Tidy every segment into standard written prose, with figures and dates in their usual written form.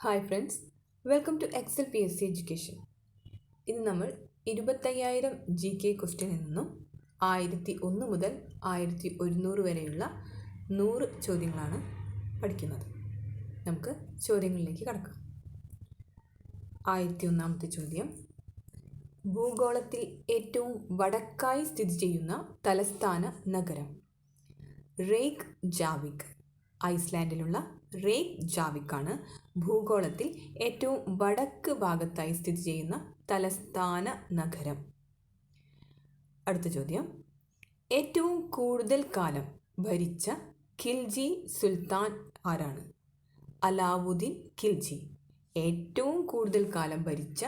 Hi friends, welcome to Excel PSC education. ഇന്ന് നമ്മൾ 25,000 GK ക്വസ്റ്റ്യനിൽ നിന്നും 1001 മുതൽ 1100 വരെയുള്ള 100 ചോദ്യങ്ങളാണ് പഠിക്കുന്നത്. നമുക്ക് ചോദ്യങ്ങളിലേക്ക് കടക്കാം. 1001ാമത്തെ ചോദ്യം: ഭൂഗോളത്തിൽ ഏറ്റവും വടക്കായി സ്ഥിതി ചെയ്യുന്ന തലസ്ഥാന നഗരം? റേക്ക് ജാവിക്. ഐസ്ലാൻഡിലുള്ള റേക്ക് ജാവിക്കാണ് ഭൂഗോളത്തിൽ ഏറ്റവും വടക്ക് ഭാഗത്തായി സ്ഥിതി ചെയ്യുന്ന തലസ്ഥാന നഗരം. അടുത്ത ചോദ്യം: ഏറ്റവും കൂടുതൽ കാലം ഭരിച്ച ഖിൽജി സുൽത്താൻ ആരാണ്? അലാവുദ്ദീൻ ഖിൽജി. ഏറ്റവും കൂടുതൽ കാലം ഭരിച്ച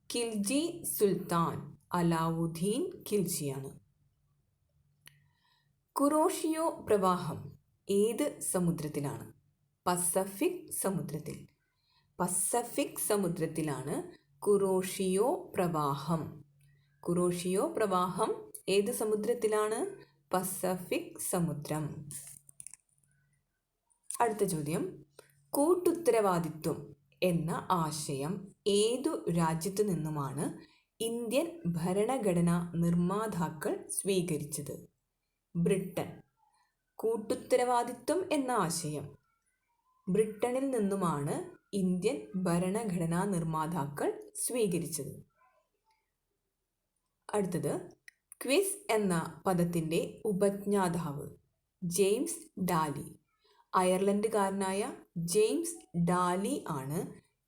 ഖിൽജി സുൽത്താൻ അലാവുദ്ദീൻ ഖിൽജിയാണ്. കുറോഷിയോ പ്രവാഹം ഏത് സമുദ്രത്തിലാണ്? പസഫിക് സമുദ്രത്തിൽ. പസഫിക് സമുദ്രത്തിലാണ് കുറോഷിയോ പ്രവാഹം. കുറോഷിയോ പ്രവാഹം ഏത് സമുദ്രത്തിലാണ്? പസഫിക് സമുദ്രം. അടുത്ത ചോദ്യം: കൂട്ടുത്തരവാദിത്വം എന്ന ആശയം ഏതു രാജ്യത്തു നിന്നുമാണ് ഇന്ത്യൻ ഭരണഘടനാ നിർമ്മാതാക്കൾ സ്വീകരിച്ചത്? ബ്രിട്ടൻ. കൂട്ടുത്തരവാദിത്വം എന്ന ആശയം ബ്രിട്ടനിൽ നിന്നുമാണ് ഇന്ത്യൻ ഭരണഘടനാ നിർമ്മാതാക്കൾ സ്വീകരിച്ചത്. അടുത്തത്: ക്വിസ് എന്ന പദത്തിൻ്റെ ഉപജ്ഞാതാവ്? ജെയിംസ് ഡാലി. അയർലൻഡുകാരനായ ജെയിംസ് ഡാലി ആണ്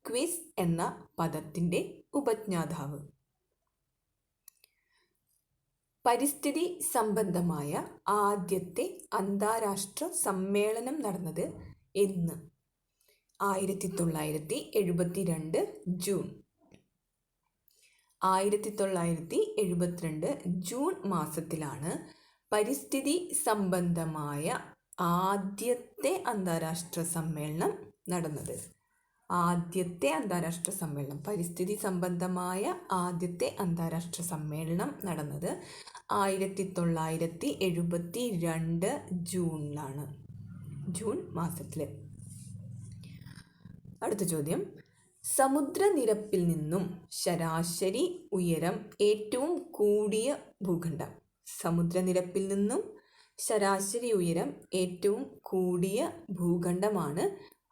ക്വിസ് എന്ന പദത്തിൻ്റെ ഉപജ്ഞാതാവ്. പരിസ്ഥിതി സംബന്ധമായ ആദ്യത്തെ അന്താരാഷ്ട്ര സമ്മേളനം നടന്നത് എന്ന്? 1972 ജൂൺ. 1972 ജൂൺ മാസത്തിലാണ് പരിസ്ഥിതി സംബന്ധമായ ആദ്യത്തെ അന്താരാഷ്ട്ര സമ്മേളനം നടന്നത്. ആദ്യത്തെ അന്താരാഷ്ട്ര സമ്മേളനം, പരിസ്ഥിതി സംബന്ധമായ ആദ്യത്തെ അന്താരാഷ്ട്ര സമ്മേളനം നടന്നത് 1972 ജൂണിലാണ്, ജൂൺ മാസത്തിൽ. അടുത്ത ചോദ്യം: സമുദ്രനിരപ്പിൽ നിന്നും ശരാശരി ഉയരം ഏറ്റവും കൂടിയ ഭൂഖണ്ഡം? സമുദ്രനിരപ്പിൽ നിന്നും ശരാശരി ഉയരം ഏറ്റവും കൂടിയ ഭൂഖണ്ഡമാണ്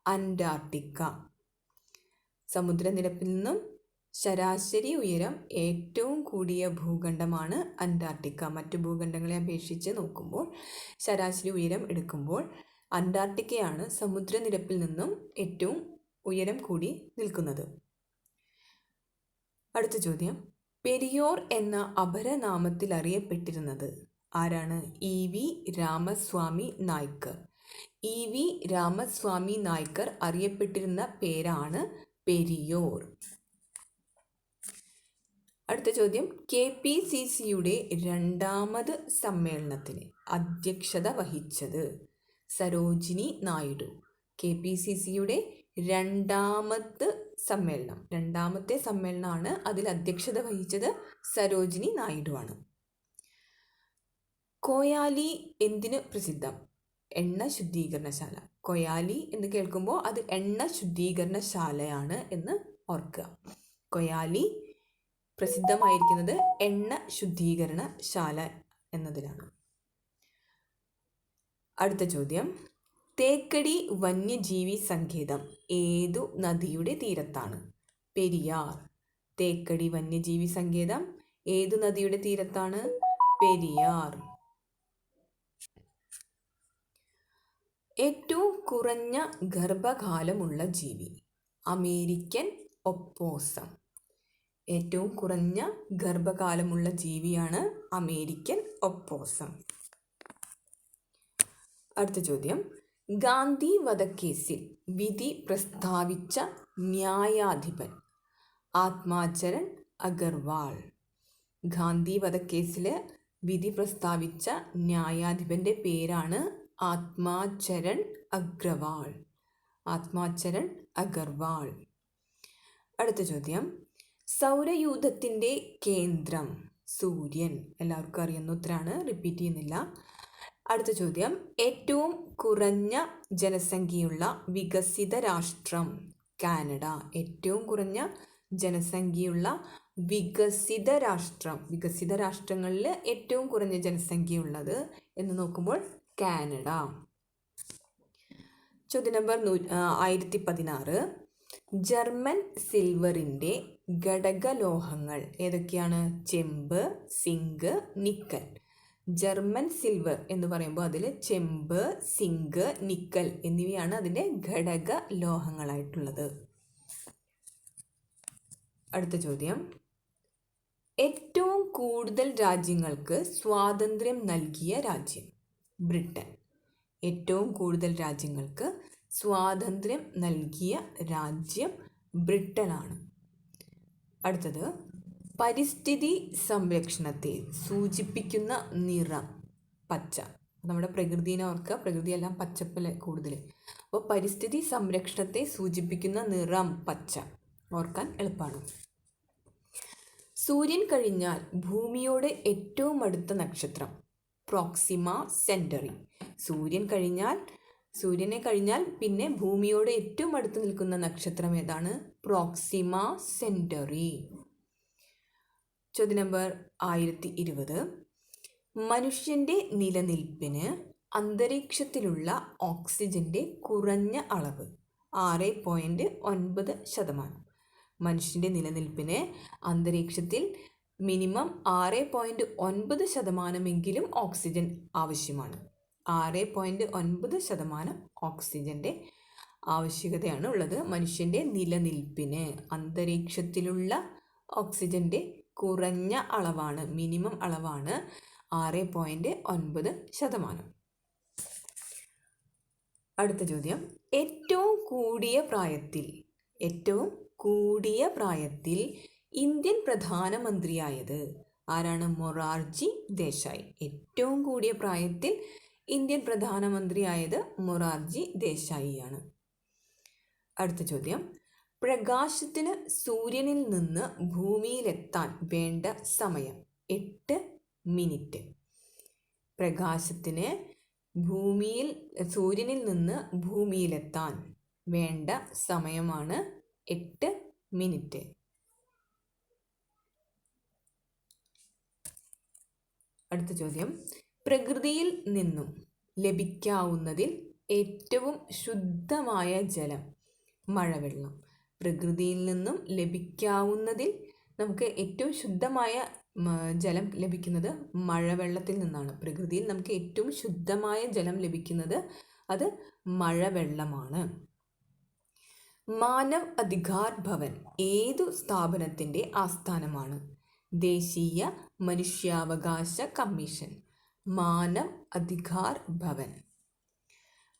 അന്റാർട്ടിക്ക. സമുദ്രനിരപ്പിൽ നിന്നും ശരാശരി ഉയരം ഏറ്റവും കൂടിയ ഭൂഖണ്ഡമാണ് അന്റാർട്ടിക്ക. മറ്റു ഭൂഖണ്ഡങ്ങളെ അപേക്ഷിച്ച് നോക്കുമ്പോൾ, ശരാശരി ഉയരം എടുക്കുമ്പോൾ അന്റാർട്ടിക്കയാണ് സമുദ്രനിരപ്പിൽ നിന്നും ഏറ്റവും ഉയരം കൂടി നിൽക്കുന്നത്. അടുത്ത ചോദ്യം: പെരിയോർ എന്ന അപരനാമത്തിൽ അറിയപ്പെട്ടിരുന്നത് ആരാണ്? EV രാമസ്വാമി നായ്ക്കർ. EV രാമസ്വാമി നായ്ക്കർ അറിയപ്പെട്ടിരുന്ന പേരാണ് പെരിയോർ. അടുത്ത ചോദ്യം: KPCCയുടെ രണ്ടാമത് സമ്മേളനത്തിന് അധ്യക്ഷത വഹിച്ചത്? സരോജിനി നായിഡു. KPCCയുടെ രണ്ടാമത്തെ സമ്മേളനമാണ്. അതിൽ അധ്യക്ഷത വഹിച്ചത് സരോജിനി നായിഡു ആണ്. കൊയാലി എന്തിനു പ്രസിദ്ധം? എണ്ണ ശുദ്ധീകരണശാല. കൊയാലി എന്ന് കേൾക്കുമ്പോൾ അത് എണ്ണ ശുദ്ധീകരണശാലയാണ് എന്ന് ഓർക്കുക. കൊയാലി പ്രസിദ്ധമായിരിക്കുന്നത് എണ്ണ ശുദ്ധീകരണശാല എന്നതിലാണ്. അടുത്ത ചോദ്യം: തേക്കടി വന്യജീവി സങ്കേതം ഏതു നദിയുടെ തീരത്താണ്? പെരിയാർ. തേക്കടി വന്യജീവി സങ്കേതം ഏതു നദിയുടെ തീരത്താണ്? പെരിയാർ. ഏറ്റവും കുറഞ്ഞ ഗർഭകാലമുള്ള ജീവി? American opossum. ഏറ്റവും കുറഞ്ഞ ഗർഭകാലമുള്ള ജീവിയാണ് അമേരിക്കൻ ഒപ്പോസം. അടുത്ത ചോദ്യം: ഗാന്ധി വധക്കേസിൽ വിധി പ്രസ്താവിച്ച ന്യായാധിപൻ? ആത്മാചരൺ അഗർവാൾ. ഗാന്ധി വധക്കേസിൽ വിധി പ്രസ്താവിച്ച ന്യായാധിപൻ്റെ പേരാണ് ആത്മാചരൺ അഗ്രവാൾ. ആത്മാചരൺ അഗർവാൾ. അടുത്ത ചോദ്യം: സൗരയൂഥത്തിൻ്റെ കേന്ദ്രം? സൂര്യൻ. എല്ലാവർക്കും അറിയുന്ന ഉത്തരമാണ്, റിപ്പീറ്റ് ചെയ്യുന്നില്ല. അടുത്ത ചോദ്യം: ഏറ്റവും കുറഞ്ഞ ജനസംഖ്യയുള്ള വികസിത രാഷ്ട്രം? കാനഡ. ഏറ്റവും കുറഞ്ഞ ജനസംഖ്യയുള്ള വികസിത രാഷ്ട്രങ്ങളിൽ ഏറ്റവും കുറഞ്ഞ ജനസംഖ്യയുള്ളത് എന്ന് നോക്കുമ്പോൾ കാനഡ. ചോദ്യം നമ്പർ 1016. ജർമ്മൻ സിൽവറിൻ്റെ ഘടകലോഹങ്ങൾ ഏതൊക്കെയാണ്? ചെമ്പ്, സിങ്ക്, നിക്കൽ. ജർമ്മൻ സിൽവർ എന്ന് പറയുമ്പോൾ അതിൽ ചെമ്പ്, സിങ്ക്, നിക്കൽ എന്നിവയാണ് അതിൻ്റെ ഘടക ലോഹങ്ങളായിട്ടുള്ളത്. അടുത്ത ചോദ്യം. ഏറ്റവും കൂടുതൽ രാജ്യങ്ങൾക്ക് സ്വാതന്ത്ര്യം നൽകിയ രാജ്യം? ബ്രിട്ടൻ. ഏറ്റവും കൂടുതൽ രാജ്യങ്ങൾക്ക് സ്വാതന്ത്ര്യം നൽകിയ രാജ്യം ബ്രിട്ടനാണ്. അടുത്തത്. പരിസ്ഥിതി സംരക്ഷണത്തെ സൂചിപ്പിക്കുന്ന നിറം പച്ച. നമ്മുടെ പ്രകൃതിനെ ഓർക്കുക, പ്രകൃതിയെല്ലാം പച്ചപ്പല്ലേ കൂടുതൽ. അപ്പോൾ പരിസ്ഥിതി സംരക്ഷണത്തെ സൂചിപ്പിക്കുന്ന നിറം പച്ച. ഓർക്കാൻ എളുപ്പമാണ്. സൂര്യൻ കഴിഞ്ഞാൽ ഭൂമിയോട് ഏറ്റവും അടുത്ത നക്ഷത്രം? പ്രോക്സിമ സെന്ററി. സൂര്യനെ കഴിഞ്ഞാൽ പിന്നെ ഭൂമിയോട് ഏറ്റവും അടുത്ത് നിൽക്കുന്ന നക്ഷത്രം ഏതാണ്? പ്രോക്സിമ സെന്ററി. ചോദ്യം നമ്പർ 1020. മനുഷ്യൻ്റെ നിലനിൽപ്പിന് അന്തരീക്ഷത്തിലുള്ള ഓക്സിജന്റെ കുറഞ്ഞ അളവ്? 6.9%. മനുഷ്യൻ്റെ നിലനിൽപ്പിന് അന്തരീക്ഷത്തിൽ മിനിമം 6.9% ഓക്സിജൻ ആവശ്യമാണ്. 6.9% ഓക്സിജൻ്റെ ആവശ്യകതയാണ് ഉള്ളത് മനുഷ്യൻ്റെ നിലനിൽപ്പിന്. അന്തരീക്ഷത്തിലുള്ള ഓക്സിജൻ്റെ കുറഞ്ഞ അളവാണ്, മിനിമം അളവാണ് 6.9%. അടുത്ത ചോദ്യം. ഏറ്റവും കൂടിയ പ്രായത്തിൽ ഇന്ത്യൻ പ്രധാനമന്ത്രിയായത് ആരാണ്? മൊറാർജി ദേശായി. ഏറ്റവും കൂടിയ പ്രായത്തിൽ ഇന്ത്യൻ പ്രധാനമന്ത്രിയായത് മൊറാർജി ദേശായിയാണ്. അടുത്ത ചോദ്യം. പ്രകാശത്തിന് സൂര്യനിൽ നിന്ന് ഭൂമിയിലെത്താൻ വേണ്ട സമയം? 8 മിനിറ്റ്. പ്രകാശത്തിന് സൂര്യനിൽ നിന്ന് ഭൂമിയിലെത്താൻ വേണ്ട സമയമാണ് 8 മിനിറ്റ്. അടുത്ത ചോദ്യം. പ്രകൃതിയിൽ നിന്നും ലഭിക്കാവുന്നതിൽ ഏറ്റവും ശുദ്ധമായ ജലം? മഴവെള്ളം. പ്രകൃതിയിൽ നിന്നും ലഭിക്കാവുന്നതിൽ നമുക്ക് ഏറ്റവും ശുദ്ധമായ ജലം ലഭിക്കുന്നത് മഴവെള്ളത്തിൽ നിന്നാണ്. പ്രകൃതിയിൽ നമുക്ക് ഏറ്റവും ശുദ്ധമായ ജലം ലഭിക്കുന്നത് അത് മഴവെള്ളമാണ്. മാനവ് അധികാർ ഭവൻ ഏതു സ്ഥാപനത്തിൻ്റെ ആസ്ഥാനമാണ്? ദേശീയ മനുഷ്യാവകാശ കമ്മീഷൻ. മാനവ് അധികാർ ഭവൻ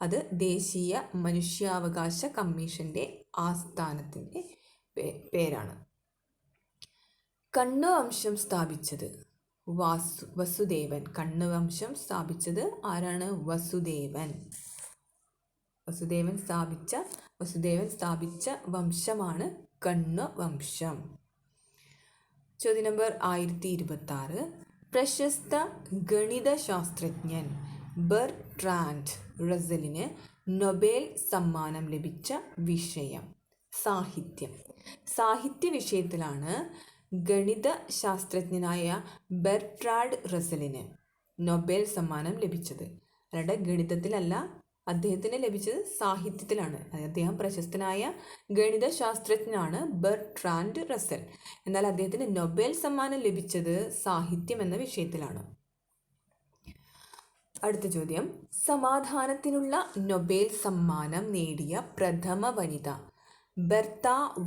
അത് ദേശീയ മനുഷ്യാവകാശ കമ്മീഷൻ്റെ ആസ്ഥാനത്തിൻ്റെ പേരാണ്. കണ്ണ് വംശം സ്ഥാപിച്ചത്? വസുദേവൻ. കണ്ണ് വംശം സ്ഥാപിച്ചത് ആരാണ്? വസുദേവൻ. വസുദേവൻ സ്ഥാപിച്ച വംശമാണ് കണ്ണ് വംശം. ചോദ്യം നമ്പർ 1026. പ്രശസ്ത ഗണിതശാസ്ത്രജ്ഞൻ ബെർട്രാൻഡ് റസ്സലിന് നൊബേൽ സമ്മാനം ലഭിച്ച വിഷയം? സാഹിത്യം. സാഹിത്യ വിഷയത്തിലാണ് ഗണിതശാസ്ത്രജ്ഞനായ ബെർട്രാൻഡ് റസ്സലിന് നൊബേൽ സമ്മാനം ലഭിച്ചത്. അല്ലാതെ ഗണിതത്തിലല്ല, അദ്ദേഹത്തിന് ലഭിച്ചത് സാഹിത്യത്തിലാണ്. അദ്ദേഹം പ്രശസ്തനായ ഗണിതശാസ്ത്രജ്ഞനാണ് ബെർട്രാൻഡ് റസ്സൽ. എന്നാൽ അദ്ദേഹത്തിന് നൊബേൽ സമ്മാനം ലഭിച്ചത് സാഹിത്യം എന്ന വിഷയത്തിലാണ്. അടുത്ത ചോദ്യം. സമാധാനത്തിനുള്ള നൊബേൽ സമ്മാനം നേടിയ പ്രഥമ വനിത? Bertha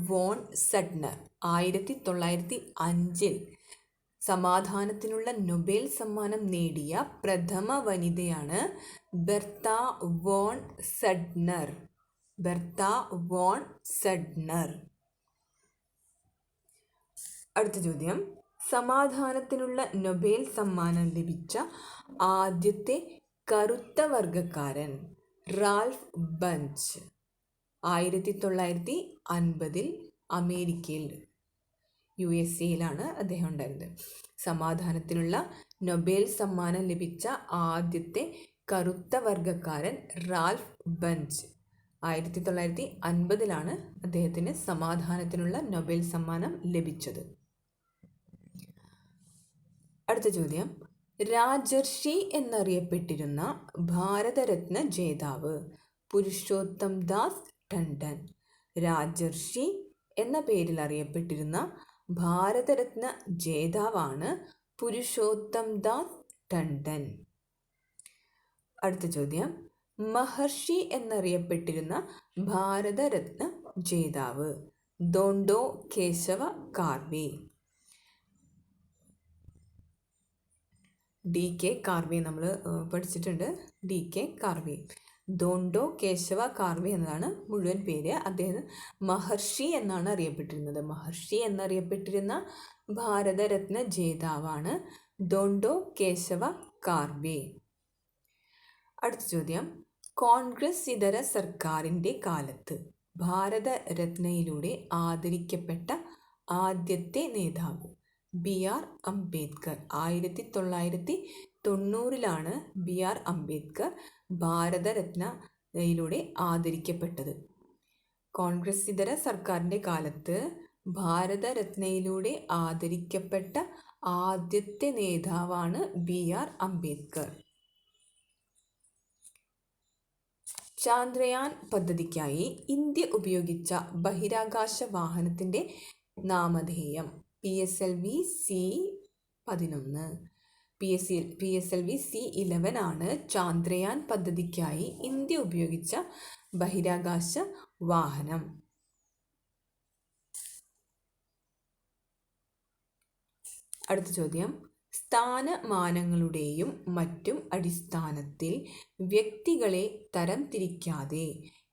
von Suttner. 1905 സമാധാനത്തിനുള്ള നൊബേൽ സമ്മാനം നേടിയ പ്രഥമ വനിതയാണ് ബെർത്ത വോൺ സഡ്നർ. അടുത്ത ചോദ്യം. സമാധാനത്തിനുള്ള നൊബേൽ സമ്മാനം ലഭിച്ച ആദ്യത്തെ കറുത്ത വർഗക്കാരൻ? Ralph bench. 1950 അമേരിക്കയിൽ USA അദ്ദേഹം ഉണ്ടായിരുന്നത്. സമാധാനത്തിനുള്ള നൊബേൽ സമ്മാനം ലഭിച്ച ആദ്യത്തെ കറുത്ത വർഗക്കാരൻ റാൽഫ് ബഞ്ച് 1950 അദ്ദേഹത്തിന് സമാധാനത്തിനുള്ള നൊബേൽ സമ്മാനം ലഭിച്ചത്. അടുത്ത ചോദ്യം, രാജർഷി എന്നറിയപ്പെട്ടിരുന്ന ഭാരതരത്ന ജേതാവ് പുരുഷോത്തം ദാസ് ടണ്ടൻ. രാജർഷി എന്ന പേരിൽ അറിയപ്പെട്ടിരുന്ന ഭാരതരത്ന ജേതാവാണ് പുരുഷോത്തം ദാസ് ടണ്ടൻ. അടുത്ത ചോദ്യം, മഹർഷി എന്നറിയപ്പെട്ടിരുന്ന ഭാരതരത്ന ജേതാവ് ദോണ്ടോ കേശവ കാർവെ. DK കാർവെ നമ്മൾ പഠിച്ചിട്ടുണ്ട്. DK കാർവെ, ദോണ്ടോ കേശവ കാർവെ എന്നതാണ് മുഴുവൻ പേര്. അദ്ദേഹം മഹർഷി എന്നാണ് അറിയപ്പെട്ടിരുന്നത്. മഹർഷി എന്നറിയപ്പെട്ടിരുന്ന ഭാരതരത്ന ജേതാവാണ് ദോണ്ടോ കേശവ കാർവെ. അടുത്ത ചോദ്യം, കോൺഗ്രസ് ഇതര സർക്കാരിൻ്റെ കാലത്ത് ഭാരതരത്നയിലൂടെ ആദരിക്കപ്പെട്ട ആദ്യത്തെ നേതാവ് BR അംബേദ്കർ. 1990 BR അംബേദ്കർ ഭാരതരത്നയിലൂടെ ആദരിക്കപ്പെട്ടത്. കോൺഗ്രസ് ഇതര സർക്കാരിൻ്റെ കാലത്ത് ഭാരതരത്നയിലൂടെ ആദരിക്കപ്പെട്ട ആദ്യത്തെ നേതാവാണ് BR അംബേദ്കർ. ചാന്ദ്രയാൻ പദ്ധതിക്കായി ഇന്ത്യ ഉപയോഗിച്ച ബഹിരാകാശ വാഹനത്തിൻ്റെ നാമധേയം PSLV-C11. PSLV-C11 ചാന്ദ്രയാൻ പദ്ധതിക്കായി ഇന്ത്യ ഉപയോഗിച്ച ബഹിരാകാശ വാഹനം. അടുത്ത ചോദ്യം, സ്ഥാനമാനങ്ങളുടെയും മറ്റും അടിസ്ഥാനത്തിൽ വ്യക്തികളെ തരംതിരിക്കാതെ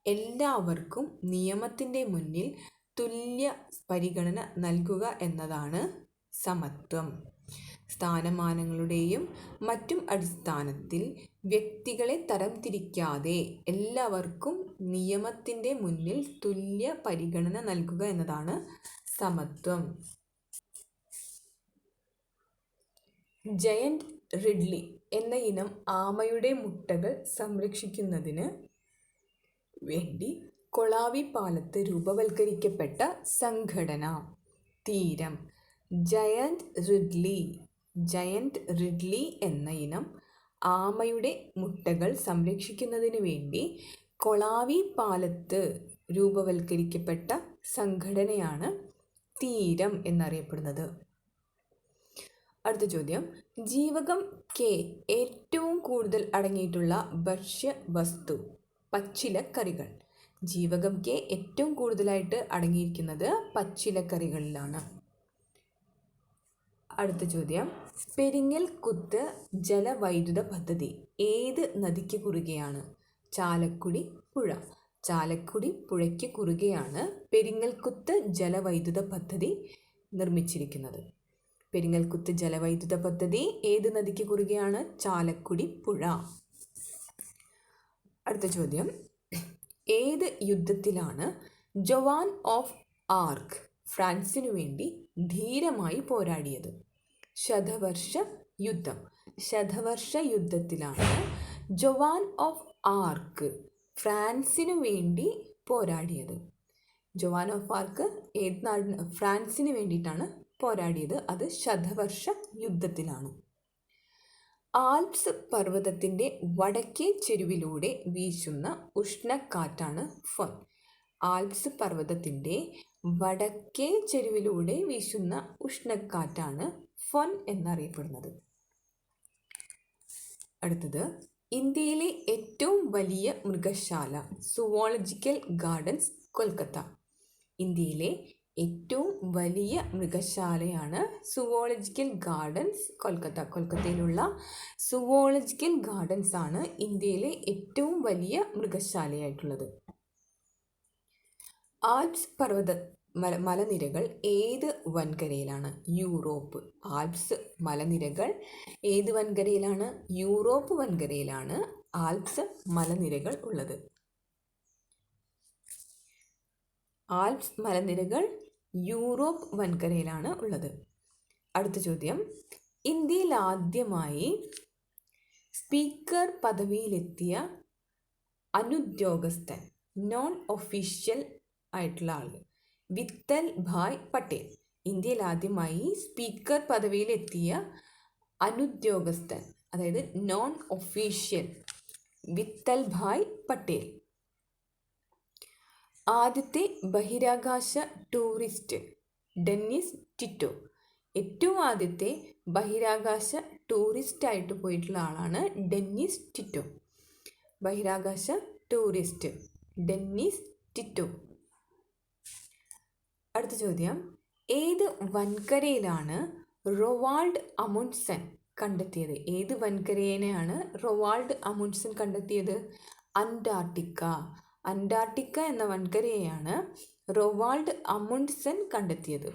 എല്ലാവർക്കും നിയമത്തിൻ്റെ മുന്നിൽ തുല്യ പരിഗണന നൽകുക എന്നതാണ് സമത്വം. സ്ഥാനമാനങ്ങളുടെയും മറ്റും അടിസ്ഥാനത്തിൽ വ്യക്തികളെ തരംതിരിക്കാതെ എല്ലാവർക്കും നിയമത്തിൻ്റെ മുന്നിൽ തുല്യ പരിഗണന നൽകുക എന്നതാണ് സമത്വം. ജയന്റ് റിഡ്ലി എന്ന ഇനം ആമയുടെ മുട്ടകൾ സംരക്ഷിക്കുന്നതിന് വേണ്ടി കൊളാവി പാലത്ത് രൂപവൽക്കരിക്കപ്പെട്ട സംഘടന തീരം. ജയന്റ് റിഡ്ലി എന്ന ഇനം ആമയുടെ മുട്ടകൾ സംരക്ഷിക്കുന്നതിന് വേണ്ടി കൊളാവി പാലത്ത് രൂപവൽക്കരിക്കപ്പെട്ട സംഘടനയാണ് തീരം എന്നറിയപ്പെടുന്നത്. അടുത്ത ചോദ്യം, ജീവകം K ഏറ്റവും കൂടുതൽ അടങ്ങിയിട്ടുള്ള ഭക്ഷ്യവസ്തു പച്ചിലക്കറികൾ. ജീവകം K ഏറ്റവും കൂടുതലായിട്ട് അടങ്ങിയിരിക്കുന്നത് പച്ചിലക്കറികളിലാണ്. അടുത്ത ചോദ്യം, പെരിങ്ങൽകുത്ത് ജലവൈദ്യുത പദ്ധതി ഏത് നദിക്ക് കുറുകെയാണ്? ചാലക്കുടി പുഴ. ചാലക്കുടി പുഴയ്ക്ക് കുറുകെയാണ് പെരിങ്ങൽകുത്ത് ജലവൈദ്യുത പദ്ധതി നിർമ്മിച്ചിരിക്കുന്നത്. പെരിങ്ങൽകുത്ത് ജലവൈദ്യുത പദ്ധതി ഏത് നദിക്ക് കുറുകെയാണ്? ചാലക്കുടി പുഴ. അടുത്ത ചോദ്യം, ഏത് യുദ്ധത്തിലാണ് ജോവാൻ ഓഫ് ആർക്ക് ഫ്രാൻസിനു വേണ്ടി ധീരമായി പോരാടിയത്? ശതവർഷ യുദ്ധം. ശതവർഷ യുദ്ധത്തിലാണ് ജോവാൻ ഓഫ് ആർക്ക് ഫ്രാൻസിനു വേണ്ടി പോരാടിയത്. ജോവാൻ ഓഫ് ആർക്ക് ഏത് നാടിന്? ഫ്രാൻസിന് വേണ്ടിയിട്ടാണ് പോരാടിയത്. അത് ശതവർഷ യുദ്ധത്തിലാണ്. ആൽപ്സ് പർവ്വതത്തിൻ്റെ വടക്കേ ചെരുവിലൂടെ വീശുന്ന ഉഷ്ണക്കാറ്റാണ് ഫോൻ. ആൽപ്സ് പർവ്വതത്തിൻ്റെ വടക്കേ ചെരുവിലൂടെ വീശുന്ന ഉഷ്ണക്കാറ്റാണ് ഫോൻ എന്നറിയപ്പെടുന്നത്. അടുത്തത്, ഇന്ത്യയിലെ ഏറ്റവും വലിയ മൃഗശാല സുവോളജിക്കൽ ഗാർഡൻസ് കൊൽക്കത്ത. ഇന്ത്യയിലെ ഏറ്റവും വലിയ മൃഗശാലയാണ് സുവോളജിക്കൽ ഗാർഡൻസ് കൊൽക്കത്ത. കൊൽക്കത്തയിലുള്ള സുവോളജിക്കൽ ഗാർഡൻസ് ആണ് ഇന്ത്യയിലെ ഏറ്റവും വലിയ മൃഗശാലയായിട്ടുള്ളത്. ആൽപ്സ് മലനിരകൾ ഏത് വൻകരയിലാണ്? യൂറോപ്പ്. ആൽപ്സ് മലനിരകൾ ഏത് വൻകരയിലാണ്? യൂറോപ്പ് വൻകരയിലാണ് ആൽപ്സ് മലനിരകൾ ഉള്ളത്. ആൽപ്സ് മലനിരകൾ യൂറോപ്പ് വൻകരയിലാണ് ഉള്ളത്. അടുത്ത ചോദ്യം, ഇന്ത്യയിൽ ആദ്യമായി സ്പീക്കർ പദവിയിലെത്തിയ അനുദ്യോഗസ്ഥൻ നോൺ ഒഫീഷ്യൽ ആയിട്ടുള്ള ആൾ. വിത്തൽ ഭായ് പട്ടേൽ. ഇന്ത്യയിൽ ആദ്യമായി സ്പീക്കർ പദവിയിലെത്തിയ അനുദ്യോഗസ്ഥൻ, അതായത് നോൺ ഒഫീഷ്യൽ, വിത്തൽ ഭായ് പട്ടേൽ. ആദ്യത്തെ ബഹിരാകാശ ടൂറിസ്റ്റ് ഡെന്നിസ് ടിറ്റോ. ഏറ്റവും ആദ്യത്തെ ബഹിരാകാശ ടൂറിസ്റ്റായിട്ട് പോയിട്ടുള്ള ആളാണ് ഡെന്നിസ് ടിറ്റോ. ബഹിരാകാശ ടൂറിസ്റ്റ് ഡെന്നിസ് ടിറ്റോ. അടുത്ത ചോദ്യം, ഏത് വൻകരയിലാണ് റൊവാൾഡ് അമുണ്ട്സൻ കണ്ടെത്തിയത്? ഏത് വൻകരയെയാണ് റൊവാൾഡ് അമുണ്ട്സൻ കണ്ടെത്തിയത്? അന്റാർട്ടിക്ക. അന്റാർട്ടിക്ക എന്ന വൻകരയെയാണ് റൊവാൾഡ് അമുണ്ട്സൻ കണ്ടെത്തിയത്.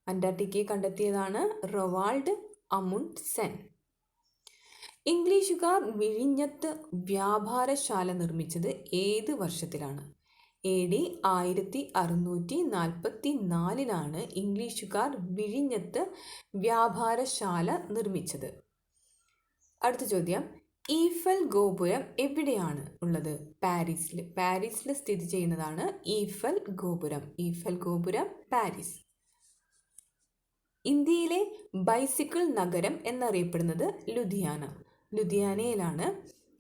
അന്റാർട്ടിക്കയെ കണ്ടെത്തിയതാണ് റൊവാൾഡ് അമുണ്ട്സൻ. ഇംഗ്ലീഷുകാർ വിഴിഞ്ഞത്ത് വ്യാപാരശാല നിർമ്മിച്ചത് ഏത് വർഷത്തിലാണ്? AD 1644 ഇംഗ്ലീഷുകാർ വിഴിഞ്ഞത്ത് വ്യാപാരശാല നിർമ്മിച്ചത്. അടുത്ത ചോദ്യം, ഈഫൽ ഗോപുരം എവിടെയാണ് ഉള്ളത്? പാരീസിൽ. പാരീസിൽ സ്ഥിതി ചെയ്യുന്നതാണ് ഈഫൽ ഗോപുരം. ഈഫൽ ഗോപുരം പാരീസ്. ഇന്ത്യയിലെ ബൈസിക്കിൾ നഗരം എന്നറിയപ്പെടുന്നത് ലുധിയാന. ലുധിയാനയിലാണ്.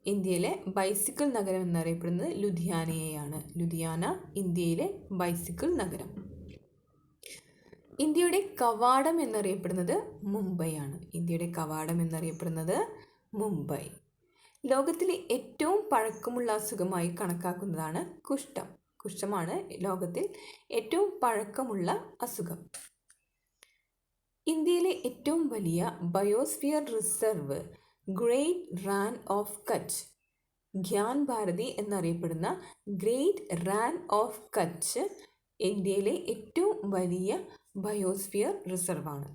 ഇന്ത്യയിലെ ബൈസിക്കിൾ നഗരം എന്നറിയപ്പെടുന്നത് ലുധിയാനയെയാണ്. ലുധിയാന ഇന്ത്യയിലെ ബൈസിക്കിൾ നഗരം. ഇന്ത്യയുടെ കവാടം എന്നറിയപ്പെടുന്നത് മുംബൈയാണ്. ഇന്ത്യയുടെ കവാടം എന്നറിയപ്പെടുന്നത് മുംബൈ. ലോകത്തിലെ ഏറ്റവും പഴക്കമുള്ള അസുഖമായി കണക്കാക്കുന്നതാണ് കുഷ്ഠം. കുഷ്ഠമാണ് ലോകത്തിൽ ഏറ്റവും പഴക്കമുള്ള അസുഖം. ഇന്ത്യയിലെ ഏറ്റവും വലിയ biosphere reserve great Rann of Kutch, Gyan Bharati എന്നറിയപ്പെടുന്ന ഗ്രേറ്റ് റാൻ ഓഫ് കച്ച് ഇന്ത്യയിലെ ഏറ്റവും വലിയ ബയോസ്ഫിയർ റിസർവാണ്.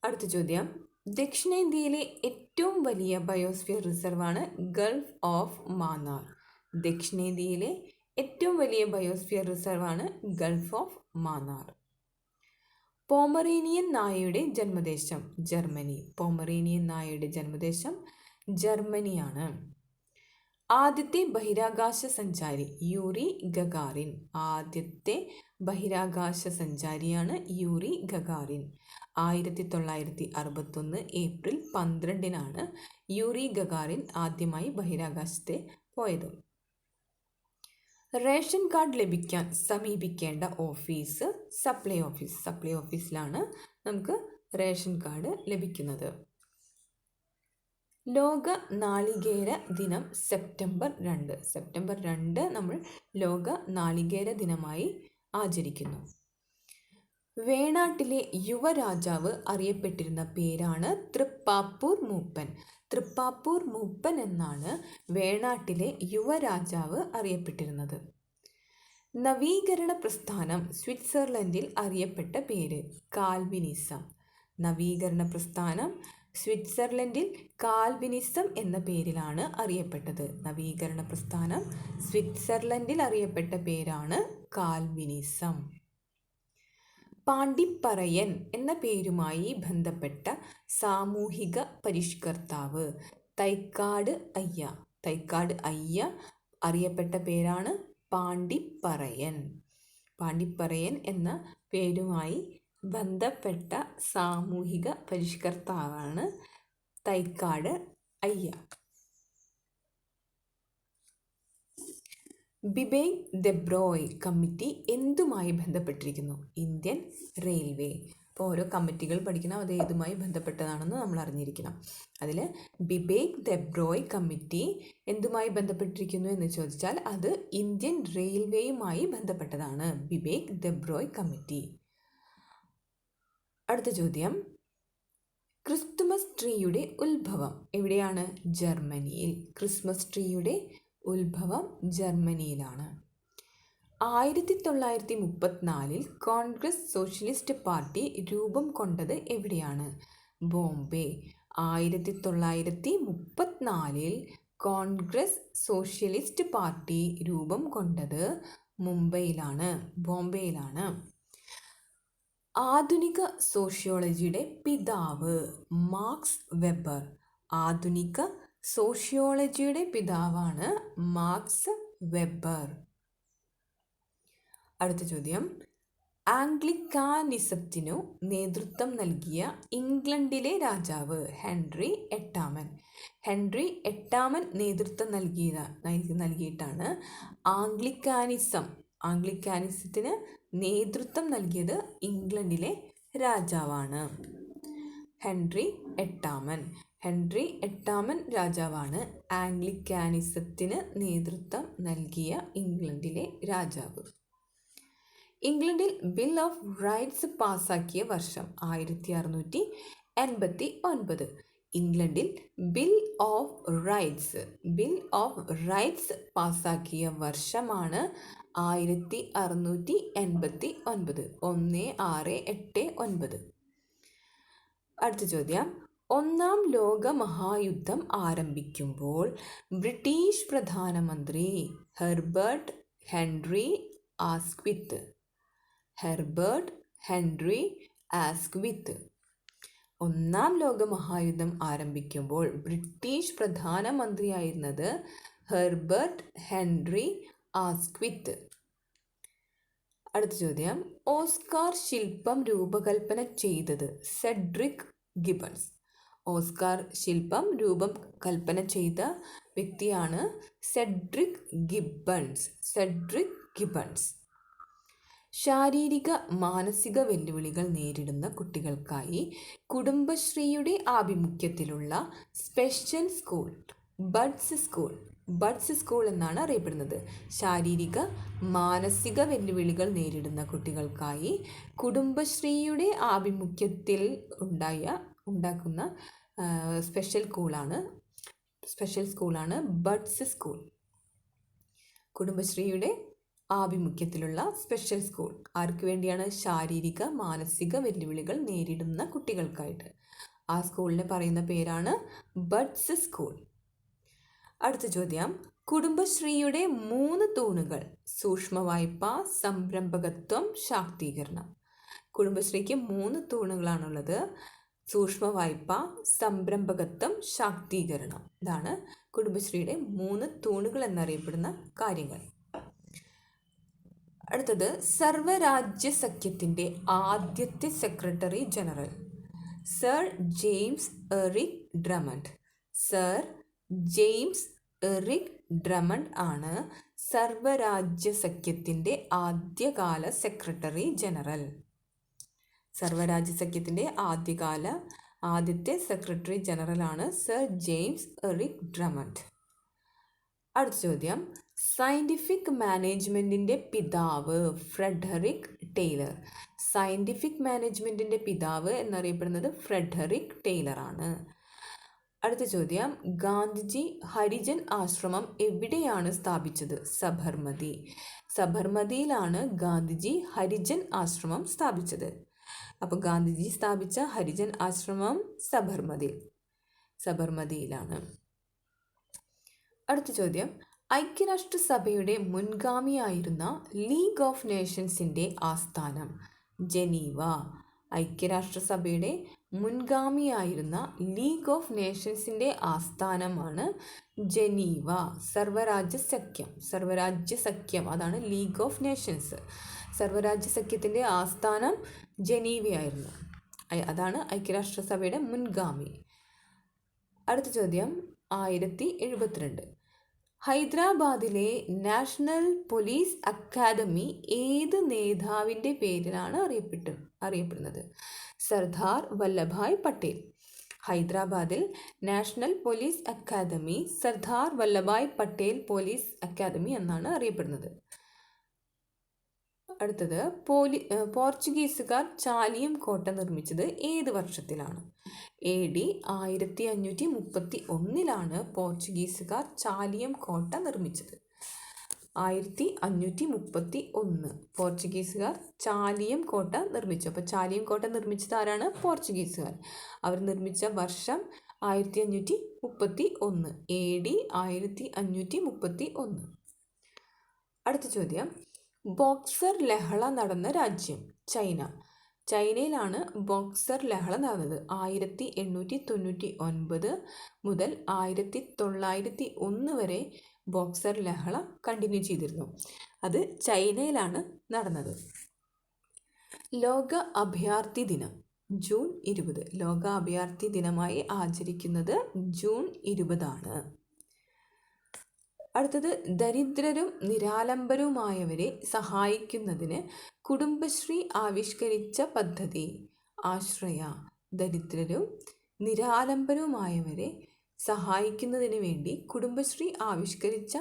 അടുത്ത ചോദ്യം, ദക്ഷിണേന്ത്യയിലെ ഏറ്റവും വലിയ ബയോസ്ഫിയർ റിസർവാണ് ഗൾഫ് ഓഫ് മാന്നാർ. ദക്ഷിണേന്ത്യയിലെ ഏറ്റവും വലിയ ബയോസ്ഫിയർ റിസർവാണ് ഗൾഫ് ഓഫ് മാന്നാർ. പോമറേനിയൻ നായയുടെ ജന്മദേശം ജർമ്മനി. പോമറേനിയൻ നായയുടെ ജന്മദേശം ജർമ്മനിയാണ്. ആദ്യത്തെ ബഹിരാകാശ സഞ്ചാരി യൂറി ഗഗാറിൻ. ആദ്യത്തെ ബഹിരാകാശ സഞ്ചാരിയാണ് Yuri Gagarin. 1961 April 12 Yuri Gagarin ആദ്യമായി ബഹിരാകാശത്തെ പോയത്. റേഷൻ കാർഡ് ലഭിക്കാൻ സമീപിക്കേണ്ട ഓഫീസ് സപ്ലൈ ഓഫീസ്. സപ്ലൈ ഓഫീസിലാണ് നമുക്ക് റേഷൻ കാർഡ് ലഭിക്കുന്നത്. ലോക നാളികേര ദിനം സെപ്റ്റംബർ 2. സെപ്റ്റംബർ 2 നമ്മൾ ലോക നാളികേര ദിനമായി ആചരിക്കുന്നു. വേണാട്ടിലെ യുവരാജാവ് അറിയപ്പെട്ടിരുന്ന പേരാണ് തൃപ്പാപ്പൂർ മൂപ്പൻ. തൃപ്പാപ്പൂർ മൂപ്പൻ എന്നാണ് വേണാട്ടിലെ യുവരാജാവ് അറിയപ്പെട്ടിരുന്നത്. നവീകരണ പ്രസ്ഥാനം സ്വിറ്റ്സർലൻഡിൽ അറിയപ്പെട്ട പേര് കാൽവിനിസം. നവീകരണ പ്രസ്ഥാനം സ്വിറ്റ്സർലൻഡിൽ കാൽവിനിസം എന്ന പേരിലാണ് അറിയപ്പെട്ടത്. നവീകരണ പ്രസ്ഥാനം സ്വിറ്റ്സർലൻഡിൽ അറിയപ്പെട്ട പേരാണ് കാൽവിനിസം. പാണ്ടിപ്പറയൻ എന്ന പേരുമായി ബന്ധപ്പെട്ട സാമൂഹിക പരിഷ്കർത്താവ് തൈക്കാട് അയ്യ. തൈക്കാട് അയ്യ അറിയപ്പെട്ട പേരാണ് പാണ്ടിപ്പറയൻ. പാണ്ടിപ്പറയൻ എന്ന പേരുമായി ബന്ധപ്പെട്ട സാമൂഹിക പരിഷ്കർത്താവാണ് തൈക്കാട് അയ്യ. ബിബേക് ദെബ്രോയ് കമ്മിറ്റി എന്തുമായി ബന്ധപ്പെട്ടിരിക്കുന്നു? Indian railway. ഇപ്പോൾ ഓരോ കമ്മിറ്റികൾ പഠിക്കണം, അത് ഏതുമായി ബന്ധപ്പെട്ടതാണെന്ന് നമ്മൾ അറിഞ്ഞിരിക്കണം. അതിൽ ബിബേക് ദെബ്രോയ് കമ്മിറ്റി എന്തുമായി ബന്ധപ്പെട്ടിരിക്കുന്നു എന്ന് ചോദിച്ചാൽ അത് ഇന്ത്യൻ റെയിൽവേയുമായി ബന്ധപ്പെട്ടതാണ്. ബിബേക് ദെബ്രോയ് കമ്മിറ്റി. അടുത്ത ചോദ്യം, ക്രിസ്തുമസ് ട്രീയുടെ ഉത്ഭവം എവിടെയാണ്? ജർമ്മനിയിൽ. ക്രിസ്മസ് ട്രീയുടെ ഉത്ഭവം ജർമ്മനിയിലാണ്. 1934 കോൺഗ്രസ് സോഷ്യലിസ്റ്റ് പാർട്ടി രൂപം കൊണ്ടത് എവിടെയാണ്? ബോംബെ. 1934 കോൺഗ്രസ് സോഷ്യലിസ്റ്റ് പാർട്ടി രൂപം കൊണ്ടത് മുംബൈയിലാണ്, ബോംബെയിലാണ്. ആധുനിക സോഷ്യോളജിയുടെ പിതാവ് മാർക്സ് വെബർ. ആധുനിക സോഷ്യോളജിയുടെ പിതാവാണ് മാക്സ് വെബർ. അടുത്ത ചോദ്യം, ആംഗ്ലിക്കാനിസത്തിനു നേതൃത്വം നൽകിയ ഇംഗ്ലണ്ടിലെ രാജാവ് ഹെൻറി എട്ടാമൻ. ഹെൻറി എട്ടാമൻ നേതൃത്വം നൽകിയിട്ടാണ് ആംഗ്ലിക്കാനിസത്തിന് നേതൃത്വം നൽകിയത് ഇംഗ്ലണ്ടിലെ രാജാവാണ് ഹെൻറി എട്ടാമൻ രാജാവാണ് ആംഗ്ലിക്കാനിസത്തിന് നേതൃത്വം നൽകിയ ഇംഗ്ലണ്ടിലെ രാജാവ്. ഇംഗ്ലണ്ടിൽ ബിൽ ഓഫ് റൈറ്റ്സ് പാസാക്കിയ വർഷം 1689. ഇംഗ്ലണ്ടിൽ ബിൽ ഓഫ് റൈറ്റ്സ് പാസാക്കിയ വർഷമാണ് 1689. 1689. അടുത്ത ചോദ്യം, ഒന്നാം ലോക മഹായുദ്ധം ആരംഭിക്കുമ്പോൾ ബ്രിട്ടീഷ് പ്രധാനമന്ത്രി ഹെർബർട്ട് ഹെൻറി ആസ്ക്വിത്ത്. ഒന്നാം ലോക മഹായുദ്ധം ആരംഭിക്കുമ്പോൾ ബ്രിട്ടീഷ് പ്രധാനമന്ത്രിയായിരുന്നത് ഹെർബർട്ട് ഹെൻറി ആസ്ക്വിത്ത്. അടുത്ത ചോദ്യം, ഓസ്കാർ ശില്പം രൂപകൽപ്പന ചെയ്തത് സെഡ്രിക് ഗിബൺസ്. ഓസ്കാർ ശില്പം രൂപകൽപ്പന ചെയ്ത വ്യക്തിയാണ് സെഡ്രിക് ഗിബൺസ്. ശാരീരിക മാനസിക വെല്ലുവിളികൾ നേരിടുന്ന കുട്ടികൾക്കായി കുടുംബശ്രീയുടെ ആഭിമുഖ്യത്തിലുള്ള സ്പെഷ്യൽ സ്കൂൾ ബഡ്സ് സ്കൂൾ എന്നാണ് അറിയപ്പെടുന്നത്. ശാരീരിക മാനസിക വെല്ലുവിളികൾ നേരിടുന്ന കുട്ടികൾക്കായി കുടുംബശ്രീയുടെ ആഭിമുഖ്യത്തിൽ ഉണ്ടാക്കുന്ന സ്പെഷ്യൽ സ്കൂളാണ് ബഡ്സ് സ്കൂൾ. കുടുംബശ്രീയുടെ ആഭിമുഖ്യത്തിലുള്ള സ്പെഷ്യൽ സ്കൂൾ ആർക്ക് വേണ്ടിയാണ്? ശാരീരിക മാനസിക വെല്ലുവിളികൾ നേരിടുന്ന കുട്ടികൾക്കായിട്ട്. ആ സ്കൂളിനെ പറയുന്ന പേരാണ് ബഡ്സ് സ്കൂൾ. അടുത്ത ചോദ്യം, കുടുംബശ്രീയുടെ 3 തൂണുകൾ. സൂക്ഷ്മ വായ്പ, സംരംഭകത്വം, ശാക്തീകരണം. കുടുംബശ്രീക്ക് 3 തൂണുകളാണുള്ളത്. സൂക്ഷ്മ വായ്പ, സംരംഭകത്വം, ശാക്തീകരണം. ഇതാണ് കുടുംബശ്രീയുടെ 3 തൂണുകൾ എന്നറിയപ്പെടുന്ന കാര്യങ്ങൾ. അടുത്തത്, സർവ്വരാജ്യ സഖ്യത്തിൻ്റെ ആദ്യത്തെ secretary general sir James Eric Drummond ആണ് സർവ്വരാജ്യ സഖ്യത്തിൻ്റെ ആദ്യകാല സെക്രട്ടറി ജനറൽ. സർവ്വരാജ്യ സഖ്യത്തിൻ്റെ ആദ്യത്തെ സെക്രട്ടറി ജനറലാണ് സർ ജെയിംസ് എറിക് ഡ്രമണ്ട്. അടുത്ത ചോദ്യം, സയൻറ്റിഫിക് മാനേജ്മെൻറ്റിൻ്റെ പിതാവ് ഫ്രെഡറിക് ടെയ്ലർ. സയൻറ്റിഫിക് മാനേജ്മെൻറ്റിൻ്റെ പിതാവ് എന്നറിയപ്പെടുന്നത് ഫ്രെഡറിക് ടെയ്ലറാണ്. അടുത്ത ചോദ്യം, ഗാന്ധിജി ഹരിജൻ ആശ്രമം എവിടെയാണ് സ്ഥാപിച്ചത്? സബർമതിയിലാണ് ഗാന്ധിജി ഹരിജൻ ആശ്രമം സ്ഥാപിച്ചത്. അപ്പോൾ ഗാന്ധിജി സ്ഥാപിച്ച ഹരിജൻ ആശ്രമം സബർമതിയിലാണ്. അടുത്ത ചോദ്യം, ഐക്യരാഷ്ട്രസഭയുടെ മുൻഗാമിയായിരുന്ന ലീഗ് ഓഫ് നേഷൻസിൻ്റെ ആസ്ഥാനം ജനീവ. ഐക്യരാഷ്ട്രസഭയുടെ മുൻഗാമിയായിരുന്ന ലീഗ് ഓഫ് നേഷൻസിൻ്റെ ആസ്ഥാനമാണ് ജനീവ. സർവ്വരാജ്യ സഖ്യം അതാണ് ലീഗ് ഓഫ് നേഷൻസ്. സർവ്വരാജ്യ സഖ്യത്തിൻ്റെ ആസ്ഥാനം ജനീവയായിരുന്നു. അതാണ് ഐക്യരാഷ്ട്രസഭയുടെ മുൻഗാമി. അടുത്ത ചോദ്യം, 1072. ഹൈദരാബാദിലെ നാഷണൽ പോലീസ് അക്കാദമി ഏത് നേതാവിൻ്റെ പേരിലാണ് അറിയപ്പെടുന്നത്? സർദാർ വല്ലഭായ് പട്ടേൽ. ഹൈദരാബാദിൽ national police academy Sardar Vallabhbhai Patel police academy എന്നാണ് അറിയപ്പെടുന്നത്. അടുത്തത്, പോർച്ചുഗീസുകാർ ചാലിയം കോട്ട നിർമ്മിച്ചത് ഏത് വർഷത്തിലാണ്? AD 1531 പോർച്ചുഗീസുകാർ ചാലിയം കോട്ട നിർമ്മിച്ചത്. 1531 പോർച്ചുഗീസുകാർ ചാലിയം കോട്ട നിർമ്മിച്ചു. അപ്പോൾ ചാലിയം കോട്ട നിർമ്മിച്ചത് ആരാണ്? പോർച്ചുഗീസുകാർ. അവർ നിർമ്മിച്ച വർഷം 1531. AD 1531. അടുത്ത ചോദ്യം, ബോക്സർ ലഹള നടന്ന രാജ്യം ചൈന. ചൈനയിലാണ് ബോക്സർ ലഹള നടന്നത്. 1899 മുതൽ 1901 വരെ ബോക്സർ ലഹള കണ്ടിന്യൂ ചെയ്തിരുന്നു. അത് ചൈനയിലാണ് നടന്നത്. ലോക അഭയാർത്ഥി ദിനം ജൂൺ 20. ലോക അഭയാർത്ഥി ദിനമായി ആചരിക്കുന്നത് ജൂൺ 20 അടുത്തത് ദരിദ്രരും നിരാലംബരുമായവരെ സഹായിക്കുന്നതിന് കുടുംബശ്രീ ആവിഷ്കരിച്ച പദ്ധതി ആശ്രയ. ദരിദ്രരും നിരാലംബരുമായവരെ സഹായിക്കുന്നതിന് വേണ്ടി കുടുംബശ്രീ ആവിഷ്കരിച്ച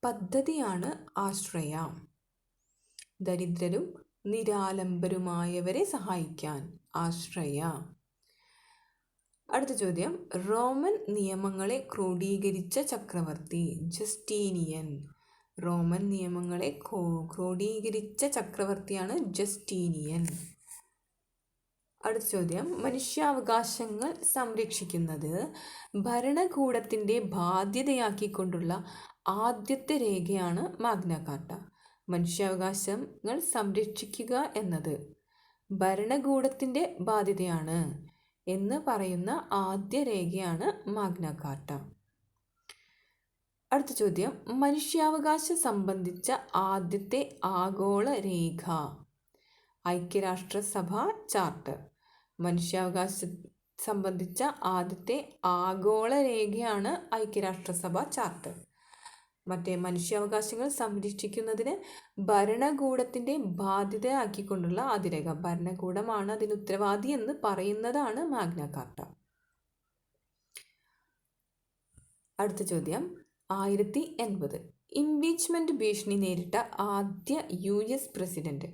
പദ്ധതിയാണ് ആശ്രയ. ദരിദ്രരും നിരാലംബരുമായവരെ സഹായിക്കാൻ ആശ്രയ. അടുത്ത ചോദ്യം, റോമൻ നിയമങ്ങളെ ക്രോഡീകരിച്ച ചക്രവർത്തി ജസ്റ്റീനിയൻ. റോമൻ നിയമങ്ങളെ ക്രോഡീകരിച്ച ചക്രവർത്തിയാണ് ജസ്റ്റീനിയൻ. അടുത്ത ചോദ്യം, മനുഷ്യാവകാശങ്ങൾ സംരക്ഷിക്കുന്നത് ഭരണകൂടത്തിൻ്റെ ബാധ്യതയാക്കിക്കൊണ്ടുള്ള ആദ്യത്തെ രേഖയാണ് മാഗ്ന കാർട്ട. മനുഷ്യാവകാശങ്ങൾ സംരക്ഷിക്കുക എന്നത് ഭരണകൂടത്തിൻ്റെ ബാധ്യതയാണ് എന്ന് പറയുന്ന ആദ്യ രേഖയാണ് മാഗ്ന കാർട്ട. അടുത്ത ചോദ്യം, മനുഷ്യാവകാശം സംബന്ധിച്ച ആദ്യത്തെ ആഗോള രേഖ ഐക്യരാഷ്ട്രസഭ ചാർട്ടർ. മനുഷ്യാവകാശം സംബന്ധിച്ച ആദ്യത്തെ ആഗോള രേഖയാണ് ഐക്യരാഷ്ട്രസഭ ചാർട്ടർ. മറ്റേ മനുഷ്യാവകാശങ്ങൾ സംരക്ഷിക്കുന്നതിന് ഭരണകൂടത്തിൻ്റെ ബാധ്യതയാക്കിക്കൊണ്ടുള്ള ആദ്യ രേഖ, ഭരണകൂടമാണ് അതിന് ഉത്തരവാദി എന്ന് പറയുന്നതാണ് മാഗ്ന കാർട്ട. അടുത്ത ചോദ്യം, 1080 ഇംപീച്ച്മെന്റ് ഭീഷണി നേരിട്ട ആദ്യ US പ്രസിഡന്റ്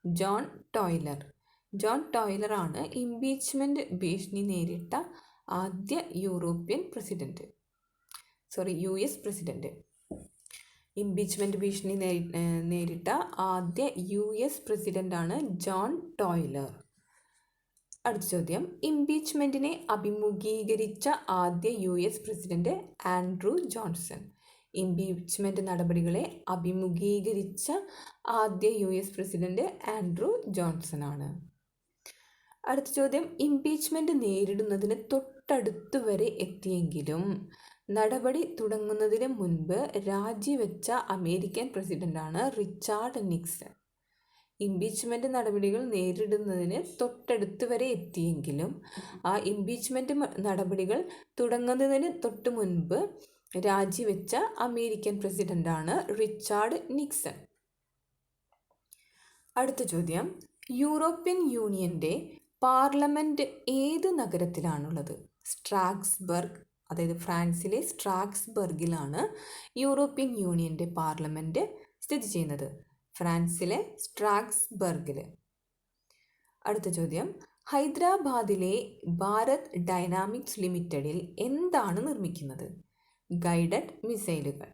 ജോൺ ടോയ്ലർ. ജോൺ ടോയ്ലർ ആണ് ഇംപീച്ച്മെന്റ് ഭീഷണി നേരിട്ട ആദ്യ US പ്രസിഡന്റ്. ഇംപീച്ച്മെന്റ് ഭീഷണി നേരിട്ട ആദ്യ US പ്രസിഡന്റാണ് ജോൺ ടോയ്ലർ. അടുത്ത ചോദ്യം, ഇംപീച്ച്മെന്റിനെ അഭിമുഖീകരിച്ച ആദ്യ US president Andrew Johnson. Impeachment നടപടികളെ അഭിമുഖീകരിച്ച ആദ്യ US പ്രസിഡന്റ് ആൻഡ്രൂ ജോൺസൺ ആണ്. അടുത്ത ചോദ്യം, ഇംപീച്ച്മെന്റ് നേരിടുന്നതിന് തൊട്ടടുത്ത് വരെ എത്തിയെങ്കിലും നടപടി തുടങ്ങുന്നതിന് മുൻപ് രാജിവെച്ച അമേരിക്കൻ പ്രസിഡന്റാണ് റിച്ചാർഡ് നിക്സൺ. ഇംപീച്ച്മെന്റ് നടപടികൾ നേരിടുന്നതിന് തൊട്ടടുത്ത് വരെ എത്തിയെങ്കിലും ആ ഇംപീച്ച്മെന്റ് നടപടികൾ തുടങ്ങുന്നതിന് തൊട്ട് മുൻപ് രാജിവെച്ച അമേരിക്കൻ പ്രസിഡന്റാണ് റിച്ചാർഡ് നിക്സൺ. അടുത്ത ചോദ്യം, യൂറോപ്യൻ യൂണിയന്റെ പാർലമെന്റ് ഏത് നഗരത്തിലാണുള്ളത്? സ്ട്രാസ്ബർഗ്, അതായത് ഫ്രാൻസിലെ സ്ട്രാസ്ബർഗിലാണ് യൂറോപ്യൻ യൂണിയന്റെ പാർലമെന്റ് സ്ഥിതി ചെയ്യുന്നത്. ഫ്രാൻസിലെ സ്ട്രാസ്ബർഗിൽ. അടുത്ത ചോദ്യം, ഹൈദരാബാദിലെ ഭാരത് ഡൈനാമിക്സ് ലിമിറ്റഡിൽ എന്താണ് നിർമ്മിക്കുന്നത്? ഗൈഡഡ് മിസൈലുകൾ.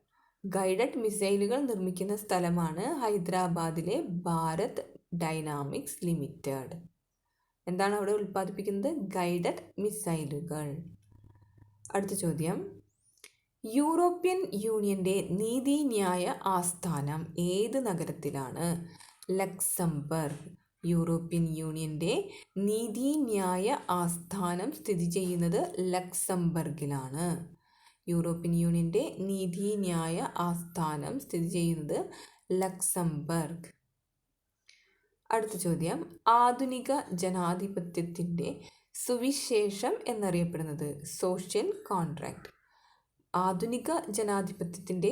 ഗൈഡഡ് മിസൈലുകൾ നിർമ്മിക്കുന്ന സ്ഥലമാണ് ഹൈദരാബാദിലെ ഭാരത് ഡൈനാമിക്സ് ലിമിറ്റഡ്. എന്താണ് അവിടെ ഉൽപ്പാദിപ്പിക്കുന്നത്? ഗൈഡഡ് മിസൈലുകൾ. അടുത്ത ചോദ്യം, യൂറോപ്യൻ യൂണിയന്റെ നീതിന്യായ ആസ്ഥാനം ഏത് നഗരത്തിലാണ്? ലക്സംബർഗ്. യൂറോപ്യൻ യൂണിയന്റെ നീതിന്യായ ആസ്ഥാനം സ്ഥിതി ചെയ്യുന്നത് ലക്സംബർഗിലാണ്. യൂറോപ്യൻ യൂണിയന്റെ നീതിന്യായ ആസ്ഥാനം സ്ഥിതി ചെയ്യുന്നത് ലക്സംബർഗ്. അടുത്ത ചോദ്യം, ആധുനിക ജനാധിപത്യത്തിൻ്റെ സുവിശേഷം എന്നറിയപ്പെടുന്നത്? Social contract. ആധുനിക ജനാധിപത്യത്തിൻ്റെ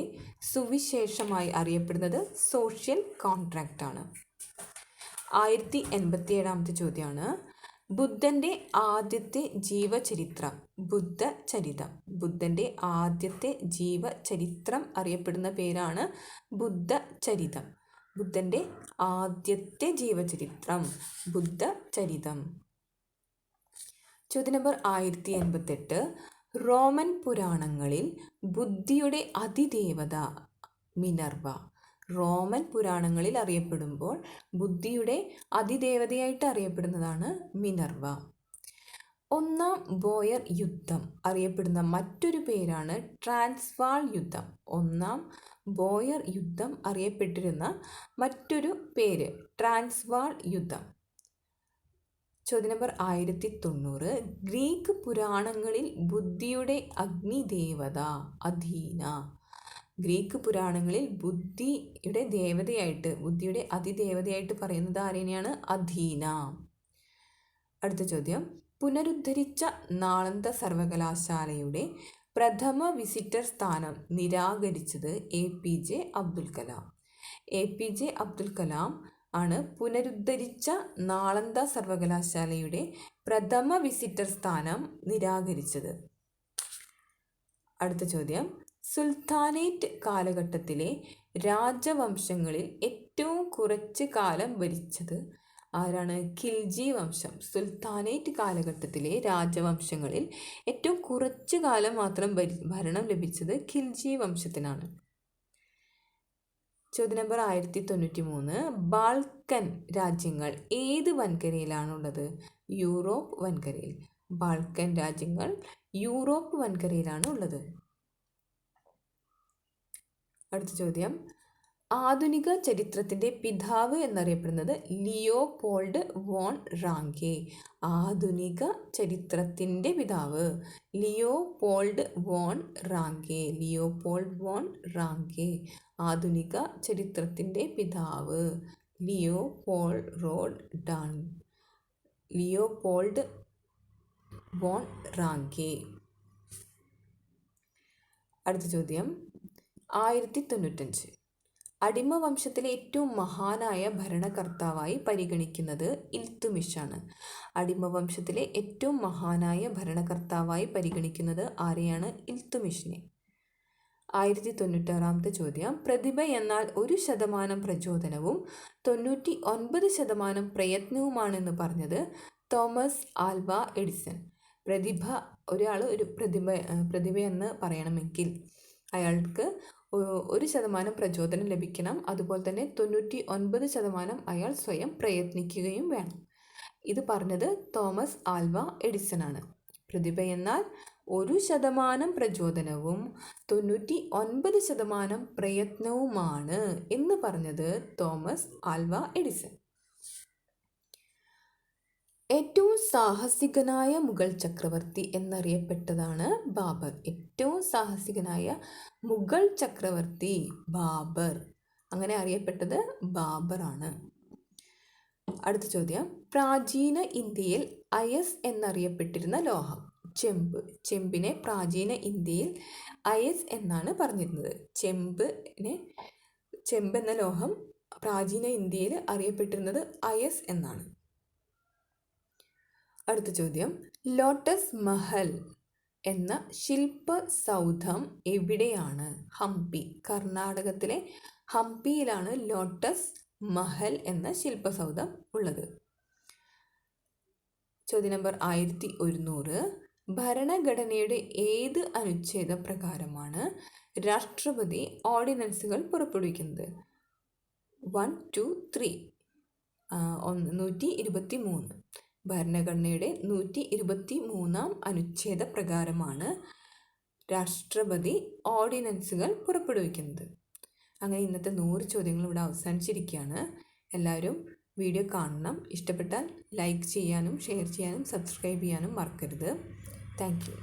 സുവിശേഷമായി അറിയപ്പെടുന്നത് സോഷ്യൽ കോൺട്രാക്റ്റ് ആണ്. 1087 ചോദ്യമാണ്, ബുദ്ധൻ്റെ ആദ്യത്തെ ജീവചരിത്രം ബുദ്ധചരിതം. ബുദ്ധൻ്റെ ആദ്യത്തെ ജീവചരിത്രം അറിയപ്പെടുന്ന പേരാണ് ബുദ്ധചരിതം. ബുദ്ധൻ്റെ ആദ്യത്തെ ജീവചരിത്രം ബുദ്ധചരിതം. ചോദ്യം നമ്പർ 1088, റോമൻ പുരാണങ്ങളിൽ ബുദ്ധിയുടെ അതിദേവത മിനർവ. റോമൻ പുരാണങ്ങളിൽ അറിയപ്പെടുമ്പോൾ ബുദ്ധിയുടെ അതിദേവതയായിട്ട് അറിയപ്പെടുന്നതാണ് മിനർവ. ഒന്നാം ബോയർ യുദ്ധം അറിയപ്പെടുന്ന മറ്റൊരു പേരാണ് ട്രാൻസ്വാൾ യുദ്ധം. ഒന്നാം ബോയർ യുദ്ധം അറിയപ്പെട്ടിരുന്ന മറ്റൊരു പേര് ട്രാൻസ്വാൾ യുദ്ധം. ചോദ്യം നമ്പർ 1090. ഗ്രീക്ക് പുരാണങ്ങളിൽ ബുദ്ധിയുടെ അഗ്നിദേവത അഥീന. ഗ്രീക്ക് പുരാണങ്ങളിൽ ബുദ്ധിയുടെ അതിദേവതയായിട്ട് പറയുന്നത് ആരെയാണ്? അഥീന. അടുത്ത ചോദ്യം. പുനരുദ്ധരിച്ച നാളന്ദ സർവകലാശാലയുടെ പ്രഥമ വിസിറ്റർ സ്ഥാനം നിരാകരിച്ചത് APJ അബ്ദുൽ കലാം. APJ അബ്ദുൽ കലാം ആണ് പുനരുദ്ധരിച്ച നാളന്ദ സർവകലാശാലയുടെ പ്രഥമ വിസിറ്റർ സ്ഥാനം നിരാകരിച്ചത്. അടുത്ത ചോദ്യം. സുൽത്താനേറ്റ് കാലഘട്ടത്തിലെ രാജവംശങ്ങളിൽ ഏറ്റവും കുറച്ച് കാലം ഭരിച്ചത് ആരാണ്? ഖിൽജി വംശം. സുൽത്താനേറ്റ് കാലഘട്ടത്തിലെ രാജവംശങ്ങളിൽ ഏറ്റവും കുറച്ച് കാലം മാത്രം ഭരണം ലഭിച്ചത് ഖിൽജി വംശത്തിനാണ്. ചോദ്യം നമ്പർ 1093. ബാൾക്കൻ രാജ്യങ്ങൾ ഏത് വൻകരയിലാണുള്ളത്? യൂറോപ്പ് വൻകരയിൽ. ബാൾക്കൻ രാജ്യങ്ങൾ യൂറോപ്പ് വൻകരയിലാണ് ഉള്ളത്. അടുത്ത ചോദ്യം. ആധുനിക ചരിത്രത്തിൻ്റെ പിതാവ് എന്നറിയപ്പെടുന്നത് ലിയോപോൾഡ് വോൺ റാങ്കെ. ആധുനിക ചരിത്രത്തിൻ്റെ പിതാവ് Leopold von Ranke. Leopold von Ranke. ആധുനിക ചരിത്രത്തിൻ്റെ പിതാവ് ലിയോപോൾഡ് വോൺ റാങ്കെ. അടുത്ത ചോദ്യം. 1095. അടിമവംശത്തിലെ ഏറ്റവും മഹാനായ ഭരണകർത്താവായി പരിഗണിക്കുന്നത് ഇൽത്തുമിഷാണ്. അടിമവംശത്തിലെ ഏറ്റവും മഹാനായ ഭരണകർത്താവായി പരിഗണിക്കുന്നത് ആരെയാണ്? ഇൽത്തുമിഷിനെ. 1096. ചോദ്യം. പ്രതിഭ എന്നാൽ 1% പ്രചോദനവും 99% പ്രയത്നവുമാണെന്ന് പറഞ്ഞത് തോമസ് ആൽവ എഡിസൺ. ഒരാൾ ഒരു പ്രതിഭയെന്ന് പറയണമെങ്കിൽ അയാൾക്ക് 1% പ്രചോദനം ലഭിക്കണം. അതുപോലെ തന്നെ 99% അയാൾ സ്വയം പ്രയത്നിക്കുകയും വേണം. ഇത് പറഞ്ഞത് തോമസ് ആൽവ എഡിസൺ ആണ്. പ്രതിഭ എന്നാൽ 1% പ്രചോദനവും 99% പ്രയത്നവുമാണ് എന്ന് പറഞ്ഞത് തോമസ് ആൽവ എഡിസൺ. ഏറ്റവും സാഹസികനായ മുഗൾ ചക്രവർത്തി എന്നറിയപ്പെട്ടതാണ് ബാബർ. ഏറ്റവും സാഹസികനായ മുഗൾ ചക്രവർത്തി ബാബർ. അങ്ങനെ അറിയപ്പെട്ടത് ബാബറാണ്. അടുത്ത ചോദ്യം. പ്രാചീന ഇന്ത്യയിൽ അയസ് എന്നറിയപ്പെട്ടിരുന്ന ലോഹം? ചെമ്പ്. ചെമ്പിനെ പ്രാചീന ഇന്ത്യയിൽ അയസ് എന്നാണ് പറഞ്ഞിരുന്നത്. ചെമ്പ് എന്ന ലോഹം പ്രാചീന ഇന്ത്യയിൽ അറിയപ്പെട്ടിരുന്നത് അയസ് എന്നാണ്. അടുത്ത ചോദ്യം. ലോട്ടസ് മഹൽ എന്ന ശില്പസൗധം എവിടെയാണ്? ഹംപി. കർണാടകത്തിലെ ഹംപിയിലാണ് ലോട്ടസ് മഹൽ എന്ന ശില്പസൗധം ഉള്ളത്. ചോദ്യം നമ്പർ 1100. ഭരണഘടനയുടെ ഏത് അനുച്ഛേദ പ്രകാരമാണ് രാഷ്ട്രപതി ഓർഡിനൻസുകൾ പുറപ്പെടുവിക്കുന്നത്? 1, 2, 3. 123. ഭരണഘടനയുടെ 123-ാം അനുച്ഛേദ പ്രകാരമാണ് രാഷ്ട്രപതി ഓർഡിനൻസുകൾ പുറപ്പെടുവിക്കുന്നത്. അങ്ങനെ ഇന്നത്തെ 100 ചോദ്യങ്ങൾ ഇവിടെ അവസാനിച്ചിരിക്കുകയാണ്. എല്ലാവരും വീഡിയോ കാണണം. ഇഷ്ടപ്പെട്ടാൽ ലൈക്ക് ചെയ്യാനും ഷെയർ ചെയ്യാനും സബ്സ്ക്രൈബ് ചെയ്യാനും മറക്കരുത്. Thank you.